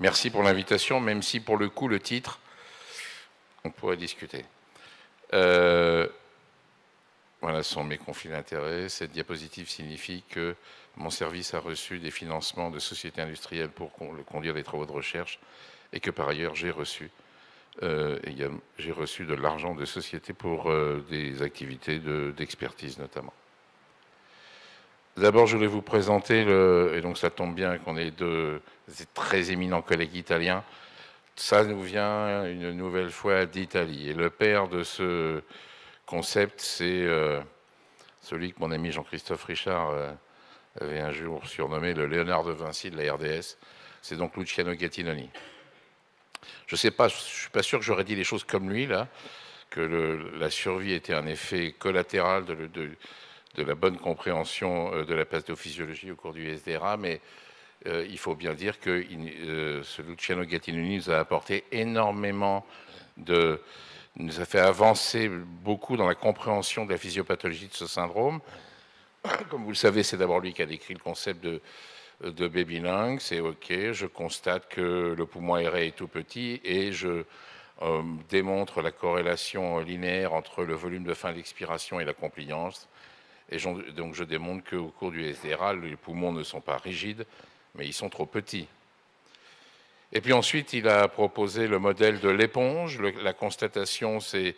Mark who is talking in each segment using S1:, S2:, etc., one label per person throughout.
S1: Merci pour l'invitation, même si pour le coup, le titre, on pourrait discuter. Voilà sont mes conflits d'intérêts. Cette diapositive signifie que mon service a reçu des financements de sociétés industrielles pour conduire des travaux de recherche et que par ailleurs j'ai reçu de l'argent de sociétés pour des activités d'expertise notamment. D'abord, je voulais vous présenter, et donc ça tombe bien qu'on ait deux très éminents collègues italiens. Ça nous vient une nouvelle fois d'Italie. Et le père de ce concept, c'est celui que mon ami Jean-Christophe Richard avait un jour surnommé le Léonard de Vinci de la RDS. C'est donc Luciano Gattinoni. Je ne sais pas, je ne suis pas sûr que j'aurais dit les choses comme lui, là, que la survie était un effet collatéral de la bonne compréhension de la pathophysiologie au cours du SDRA, mais il faut bien dire que ce Luciano Gattinoni nous a apporté énormément nous a fait avancer beaucoup dans la compréhension de la physiopathologie de ce syndrome. Comme vous le savez, c'est d'abord lui qui a décrit le concept de baby lung. C'est OK, je constate que le poumon aéré est tout petit et je démontre la corrélation linéaire entre le volume de fin d'expiration et la compliance. Et donc je démontre qu'au cours du SDRA, les poumons ne sont pas rigides, mais ils sont trop petits. Et puis ensuite, il a proposé le modèle de l'éponge. La constatation, c'est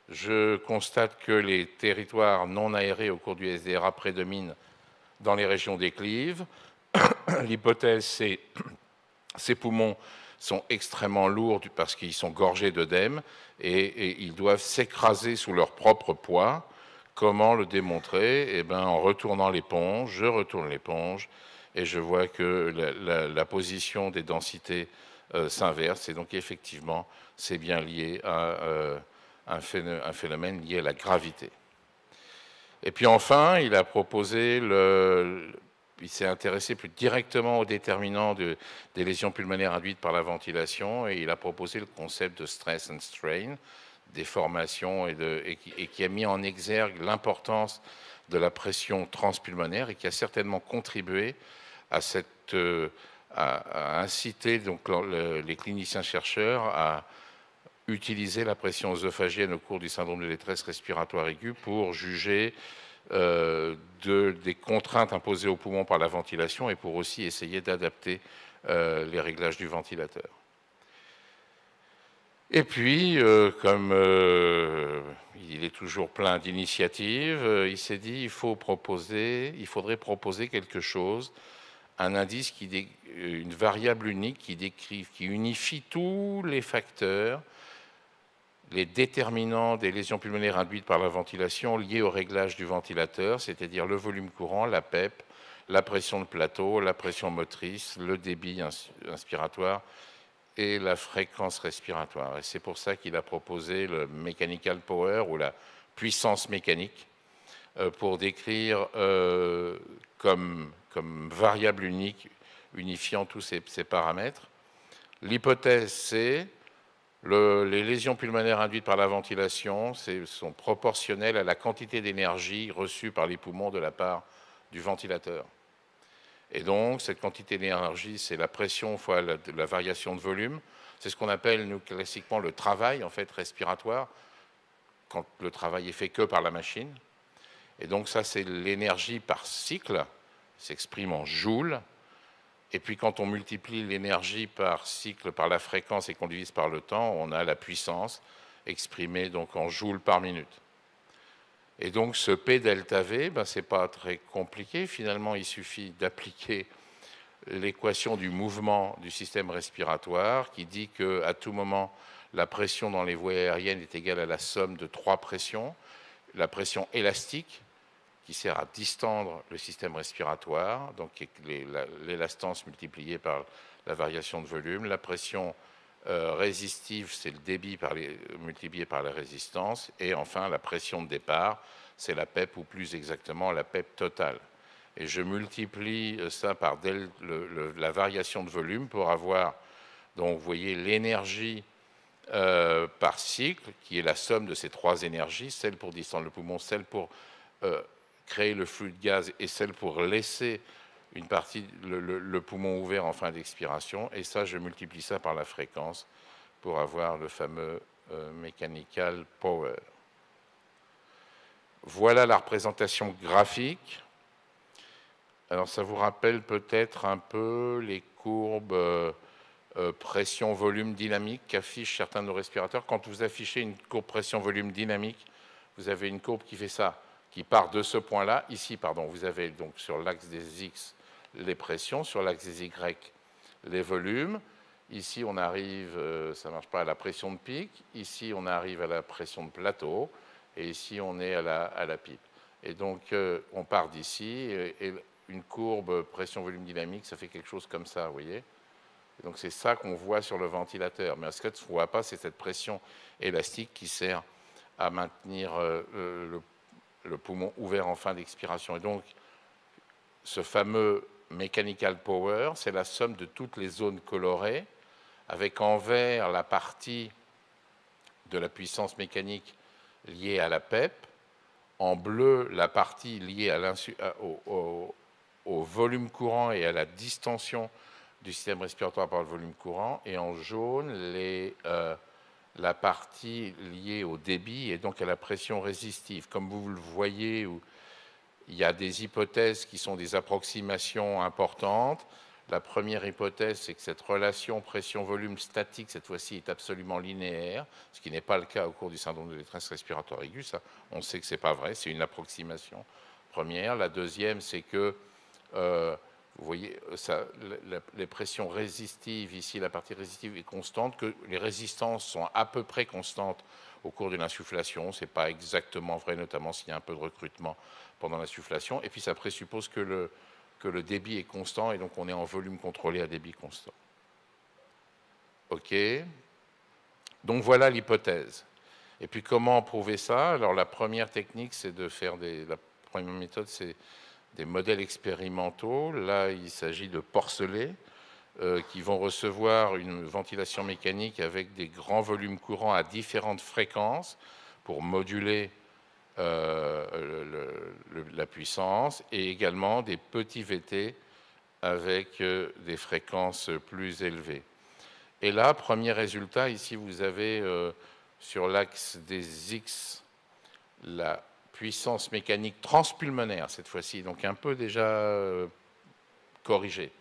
S1: je constate que les territoires non aérés au cours du SDRA prédominent dans les régions déclives. L'hypothèse, c'est ces poumons sont extrêmement lourds parce qu'ils sont gorgés d'œdème et ils doivent s'écraser sous leur propre poids. Comment le démontrer? Eh bien, en retournant l'éponge, je retourne l'éponge et je vois que la position des densités s'inverse. Et donc, effectivement, c'est bien lié à un phénomène lié à la gravité. Et puis enfin, il a proposé il s'est intéressé plus directement aux déterminants des lésions pulmonaires induites par la ventilation et il a proposé le concept de stress and strain, déformation et qui a mis en exergue l'importance de la pression transpulmonaire et qui a certainement contribué à inciter donc les cliniciens chercheurs à utiliser la pression œsophagienne au cours du syndrome de détresse respiratoire aiguë pour juger des contraintes imposées aux poumons par la ventilation et pour aussi essayer d'adapter les réglages du ventilateur. Et puis, comme il est toujours plein d'initiatives, il s'est dit il faudrait proposer quelque chose, un indice, une variable unique qui unifie tous les facteurs, les déterminants des lésions pulmonaires induites par la ventilation liées au réglage du ventilateur, c'est-à-dire le volume courant, la PEP, la pression de plateau, la pression motrice, le débit inspiratoire et la fréquence respiratoire. Et c'est pour ça qu'il a proposé le mechanical power ou la puissance mécanique pour décrire comme variable unique unifiant tous ces paramètres. L'hypothèse, c'est les lésions pulmonaires induites par la ventilation sont proportionnelles à la quantité d'énergie reçue par les poumons de la part du ventilateur. Et donc, cette quantité d'énergie, c'est la pression fois la variation de volume. C'est ce qu'on appelle, nous, classiquement, le travail, en fait, respiratoire, quand le travail est fait que par la machine. Et donc, ça, c'est l'énergie par cycle, s'exprime en joules. Et puis, quand on multiplie l'énergie par cycle, par la fréquence et qu'on divise par le temps, on a la puissance exprimée donc en joules par minute. Et donc, ce P delta V, ce n'est pas très compliqué. Finalement, il suffit d'appliquer l'équation du mouvement du système respiratoire qui dit qu'à tout moment, la pression dans les voies aériennes est égale à la somme de trois pressions. La pression élastique, qui sert à distendre le système respiratoire, donc l'élastance multipliée par la variation de volume. La pression résistive, c'est le débit multiplié par la résistance. Et enfin, la pression de départ, c'est la PEP, ou plus exactement la PEP totale. Et je multiplie ça par la variation de volume pour avoir, donc vous voyez, l'énergie par cycle, qui est la somme de ces trois énergies, celle pour distendre le poumon, celle pour créer le flux de gaz et celle pour laisser une partie, le poumon ouvert en fin d'expiration, et ça, je multiplie ça par la fréquence pour avoir le fameux mechanical power. Voilà la représentation graphique. Alors, ça vous rappelle peut-être un peu les courbes pression-volume dynamique qu'affichent certains de nos respirateurs. Quand vous affichez une courbe pression-volume dynamique, vous avez une courbe qui fait ça, qui part de ce point-là. Ici, pardon, vous avez donc sur l'axe des X les pressions, sur l'axe des Y les volumes. Ici, on arrive, ça ne marche pas, à la pression de pic. Ici, on arrive à la pression de plateau. Et ici, on est à la pipe. Et donc, on part d'ici. Et une courbe pression-volume dynamique, ça fait quelque chose comme ça, vous voyez. Et donc, c'est ça qu'on voit sur le ventilateur. Mais ce qu'on ne voit pas, c'est cette pression élastique qui sert à maintenir le poumon ouvert en fin d'expiration. Et donc, ce fameux mechanical power, c'est la somme de toutes les zones colorées, avec en vert la partie de la puissance mécanique liée à la PEP, en bleu la partie liée au volume courant et à la distension du système respiratoire par le volume courant, et en jaune la partie liée au débit et donc à la pression résistive. Comme vous le voyez, il y a des hypothèses qui sont des approximations importantes. La première hypothèse, c'est que cette relation pression-volume statique, cette fois-ci, est absolument linéaire, ce qui n'est pas le cas au cours du syndrome de détresse respiratoire aiguë. Ça, on sait que ce n'est pas vrai, c'est une approximation première. La deuxième, c'est que, vous voyez, les pressions résistives, ici, la partie résistive est constante, que les résistances sont à peu près constantes au cours de l'insufflation. Ce n'est pas exactement vrai, notamment s'il y a un peu de recrutement pendant l'insufflation. Et puis, ça présuppose que le débit est constant, et donc on est en volume contrôlé à débit constant. OK. Donc voilà l'hypothèse. Et puis comment prouver ça? Alors la première technique, c'est de faire la première méthode, c'est des modèles expérimentaux. Là, il s'agit de porcelets qui vont recevoir une ventilation mécanique avec des grands volumes courants à différentes fréquences pour moduler la puissance, et également des petits VT avec des fréquences plus élevées. Et là, premier résultat, ici vous avez sur l'axe des X la puissance mécanique transpulmonaire cette fois-ci, donc un peu déjà corrigée.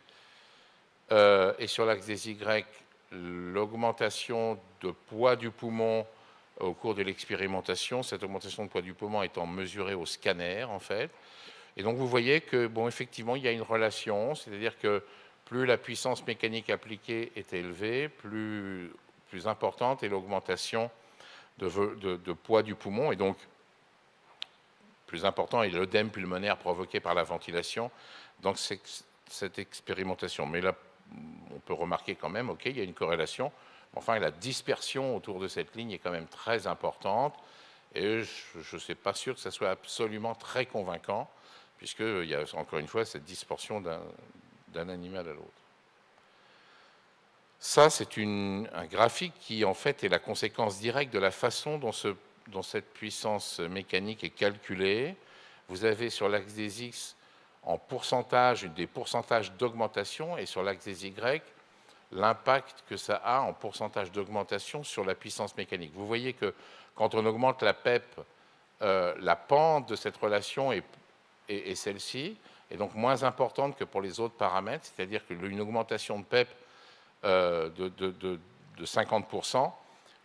S1: Et sur l'axe des Y, l'augmentation de poids du poumon au cours de l'expérimentation, cette augmentation de poids du poumon étant mesurée au scanner, en fait. Et donc, vous voyez que, bon, effectivement, il y a une relation, c'est-à-dire que plus la puissance mécanique appliquée est élevée, plus importante est l'augmentation de poids du poumon, et donc, plus important est l'œdème pulmonaire provoqué par la ventilation dans cette expérimentation. Mais là, on peut remarquer quand même, OK, il y a une corrélation. Enfin, la dispersion autour de cette ligne est quand même très importante, et je ne suis pas sûr que ça soit absolument très convaincant, puisqu'il y a encore une fois cette dispersion d'un animal à l'autre. Ça, c'est un graphique qui, en fait, est la conséquence directe de la façon dont cette puissance mécanique est calculée. Vous avez sur l'axe des X, en pourcentage, des pourcentages d'augmentation, et sur l'axe des Y, l'impact que ça a en pourcentage d'augmentation sur la puissance mécanique. Vous voyez que quand on augmente la PEP, la pente de cette relation est celle-ci, et donc moins importante que pour les autres paramètres, c'est-à-dire qu'une augmentation de PEP de 50%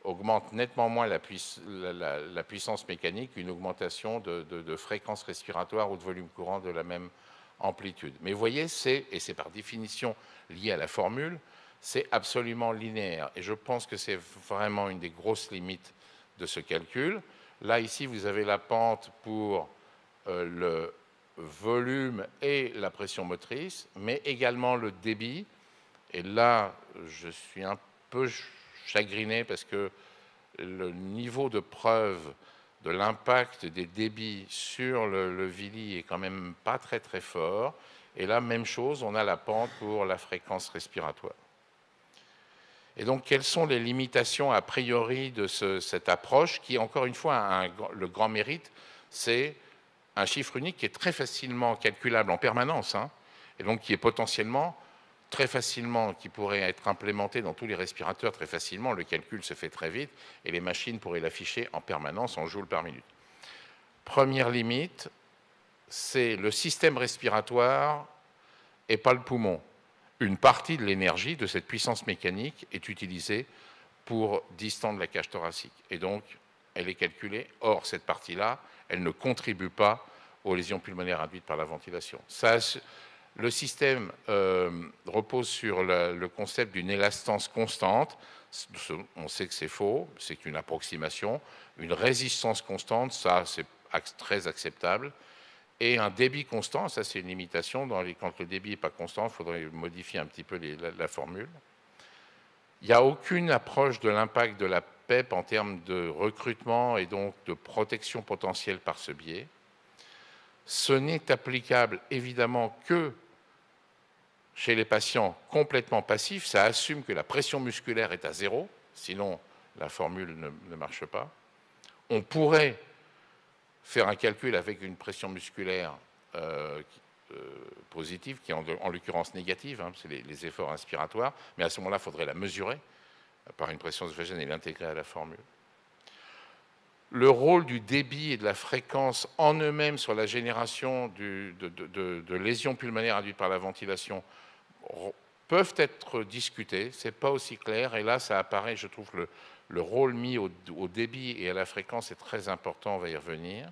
S1: augmente nettement moins la puissance mécanique qu'une augmentation de fréquence respiratoire ou de volume courant de la même amplitude. Mais vous voyez, et c'est par définition lié à la formule, c'est absolument linéaire. Et je pense que c'est vraiment une des grosses limites de ce calcul. Là, ici, vous avez la pente pour le volume et la pression motrice, mais également le débit. Et là, je suis un peu chagriné parce que le niveau de preuve de l'impact des débits sur le Vili est quand même pas très très fort. Et là, même chose, on a la pente pour la fréquence respiratoire. Et donc, quelles sont les limitations a priori de cette approche qui, encore une fois, le grand mérite, c'est un chiffre unique qui est très facilement calculable en permanence, hein, et donc qui est potentiellement très facilement, qui pourrait être implémenté dans tous les respirateurs très facilement. Le calcul se fait très vite et les machines pourraient l'afficher en permanence en joules par minute. Première limite, c'est le système respiratoire et pas le poumon. Une partie de l'énergie de cette puissance mécanique est utilisée pour distendre la cage thoracique. Et donc, elle est calculée. Or, cette partie-là, elle ne contribue pas aux lésions pulmonaires induites par la ventilation. Ça, le système repose sur le concept d'une élastance constante. On sait que c'est faux, c'est une approximation. Une résistance constante, ça, c'est très acceptable. Et un débit constant, ça, c'est une limitation. Quand le débit n'est pas constant, il faudrait modifier un petit peu la formule. Il n'y a aucune approche de l'impact de la PEP en termes de recrutement et donc de protection potentielle par ce biais. Ce n'est applicable évidemment que chez les patients complètement passifs. Ça assume que la pression musculaire est à 0, sinon la formule ne marche pas. On pourrait faire un calcul avec une pression musculaire positive, qui est en l'occurrence négative, hein, c'est les efforts inspiratoires, mais à ce moment-là, il faudrait la mesurer par une pression œsophagène et l'intégrer à la formule. Le rôle du débit et de la fréquence en eux-mêmes sur la génération de lésions pulmonaires induites par la ventilation peuvent être discutés, ce n'est pas aussi clair, et là ça apparaît, je trouve, le rôle mis au débit et à la fréquence est très important, on va y revenir.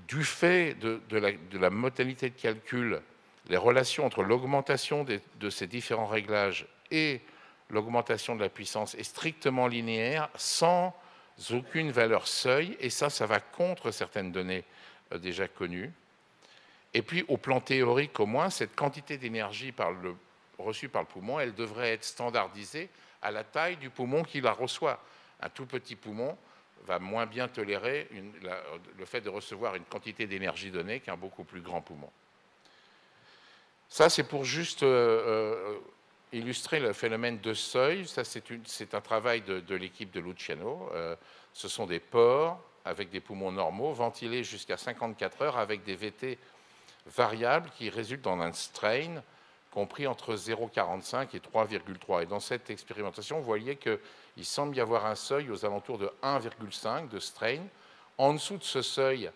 S1: Du fait de la modalité de calcul, les relations entre l'augmentation de ces différents réglages et l'augmentation de la puissance est strictement linéaire, sans aucune valeur seuil, et ça va contre certaines données déjà connues. Et puis, au plan théorique, au moins, cette quantité d'énergie reçue par le poumon, elle devrait être standardisée à la taille du poumon qui la reçoit. Un tout petit poumon va moins bien tolérer le fait de recevoir une quantité d'énergie donnée qu'un beaucoup plus grand poumon. Ça, c'est pour juste illustrer le phénomène de seuil. Ça, c'est un travail de l'équipe de Luciano. Ce sont des porcs avec des poumons normaux, ventilés jusqu'à 54 heures avec des VT variables qui résultent dans un strain compris entre 0,45 et 3,3. Et dans cette expérimentation, vous voyez qu'il semble y avoir un seuil aux alentours de 1,5 de strain. En dessous de ce seuil,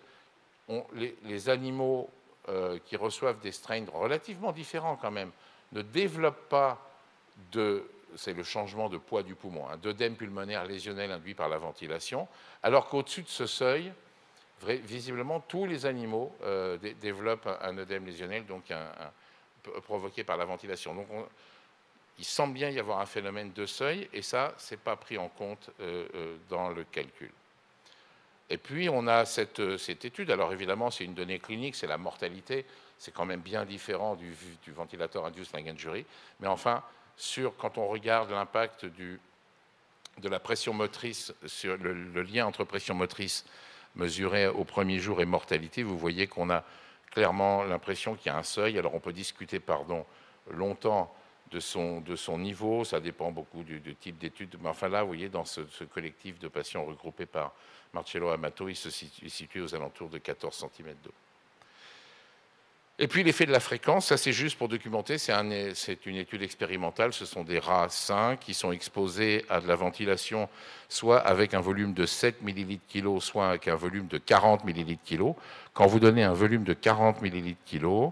S1: les animaux qui reçoivent des strains relativement différents quand même ne développent pas c'est le changement de poids du poumon, d'œdème pulmonaire lésionnel induit par la ventilation, alors qu'au-dessus de ce seuil, visiblement, tous les animaux développent un œdème lésionnel, donc provoqué par la ventilation. Donc, il semble bien y avoir un phénomène de seuil, et ça, ce n'est pas pris en compte dans le calcul. Et puis, on a cette étude. Alors, évidemment, c'est une donnée clinique, c'est la mortalité. C'est quand même bien différent du ventilateur induced lung injury. Mais enfin, quand on regarde l'impact de la pression motrice, sur le lien entre pression motrice mesurée au premier jour et mortalité, vous voyez qu'on a clairement l'impression qu'il y a un seuil. Alors, on peut discuter, longtemps de son niveau. Ça dépend beaucoup du type d'étude. Mais enfin, là, vous voyez, dans ce collectif de patients regroupés par Marcello Amato, il se situe aux alentours de 14 cm d'eau. Et puis l'effet de la fréquence, ça c'est juste pour documenter, c'est une étude expérimentale, ce sont des rats sains qui sont exposés à de la ventilation, soit avec un volume de 7 ml/kg, soit avec un volume de 40 ml/kg. Quand vous donnez un volume de 40 ml/kg,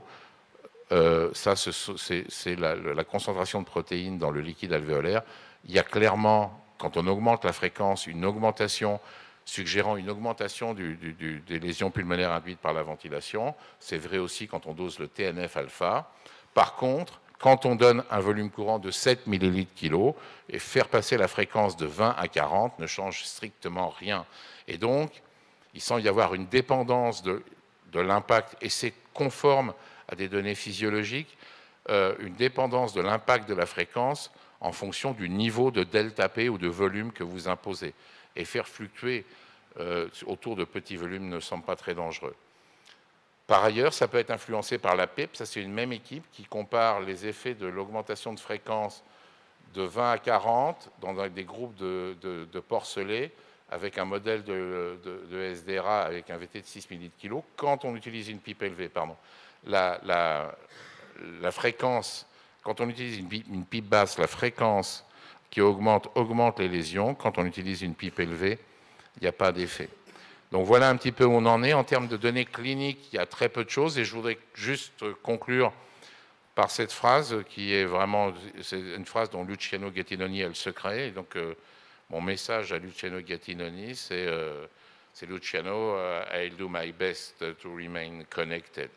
S1: ça c'est la concentration de protéines dans le liquide alvéolaire. Il y a clairement, quand on augmente la fréquence, une augmentation suggérant une augmentation des lésions pulmonaires induites par la ventilation. C'est vrai aussi quand on dose le TNF-alpha. Par contre, quand on donne un volume courant de 7 ml/kg, et faire passer la fréquence de 20 à 40 ne change strictement rien. Et donc, il semble y avoir une dépendance de l'impact, et c'est conforme à des données physiologiques, une dépendance de l'impact de la fréquence en fonction du niveau de delta P ou de volume que vous imposez. Et faire fluctuer autour de petits volumes ne semble pas très dangereux. Par ailleurs, ça peut être influencé par la PEP. Ça, c'est une même équipe qui compare les effets de l'augmentation de fréquence de 20 à 40 dans des groupes de porcelets avec un modèle de SDRA avec un VT de 6 ml/kg quand on utilise une PIP élevée. la fréquence, quand on utilise une pipe basse, la fréquence qui augmente les lésions. Quand on utilise une pipe élevée, il n'y a pas d'effet. Donc voilà un petit peu où on en est. En termes de données cliniques, il y a très peu de choses. Et je voudrais juste conclure par cette phrase qui est vraiment, c'est une phrase dont Luciano Gattinoni a le secret. Et donc mon message à Luciano Gattinoni, c'est Luciano, I'll do my best to remain connected.